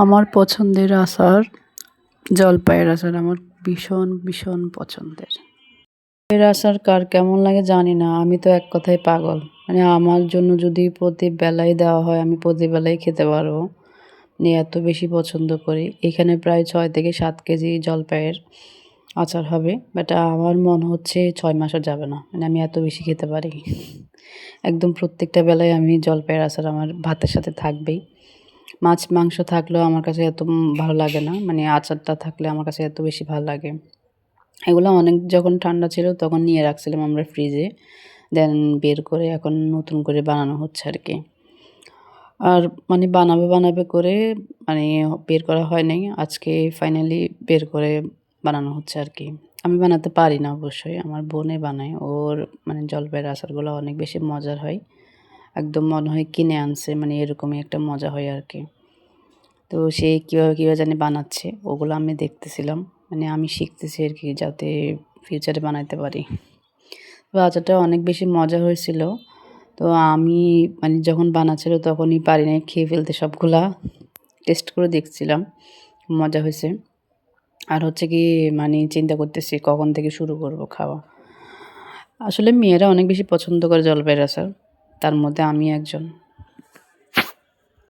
আমার পছন্দের আচার জলপাইয়ের আচার আমার ভীষণ ভীষণ পছন্দের। এর আচার কার কেমন লাগে জানি না, আমি তো এক কথায় পাগল। মানে আমার জন্য যদি প্রতি বেলাই দেওয়া হয় আমি প্রতি বেলাই খেতে পারবো, মানে এত বেশি পছন্দ করি। এখানে প্রায় 6 থেকে 7 কেজি জলপাইয়ের আচার হবে, বাট আমার মনে হচ্ছে 6 মাসও যাবে না, মানে আমি এত বেশি খেতে পারি। একদম প্রত্যেকটা বেলায় আমি জলপাইয়ের আচার আমার ভাতের সাথে থাকবেই। মাছ মাংস থাকলেও আমার কাছে এত ভালো লাগে না, মানে আচারটা থাকলে আমার কাছে এত বেশি ভালো লাগে। এগুলো অনেক যখন ঠান্ডা ছিল তখন নিয়ে রাখছিলাম আমরা ফ্রিজে, দেন বের করে এখন নতুন করে বানানো হচ্ছে আর কি। আর মানে বানাবে বানাবে করে মানে বের করা হয় নাই, আজকে ফাইনালি বের করে বানানো হচ্ছে আর কি। আমি বানাতে পারি না অবশ্যই, আমার বোনে বানায়। ওর মানে জলপাইয়ের আচারগুলো অনেক বেশি মজার হয়, একদম মনে হয় কিনে আনছে, মানে এরকমই একটা মজা হয় আর কি। তো সে কীভাবে কীভাবে জানি বানাচ্ছে ওগুলো আমি দেখতেছিলাম, মানে আমি শিখতেছি আর কি যাতে ফিউচারে বানাইতে পারি। তো আচারটা অনেক বেশি মজা হয়েছিল। তো আমি মানে যখন বানাচ্ছিল তখনই পারি নাই খেয়ে ফেলতে সবগুলা, টেস্ট করে দেখছিলাম মজা হয়েছে। আর হচ্ছে কি মানে চিন্তা করতেছি কখন থেকে শুরু করব খাওয়া। আসলে মেয়েরা অনেক বেশি পছন্দ করে জলপাইয়ের আচার, তার মধ্যে আমি একজন।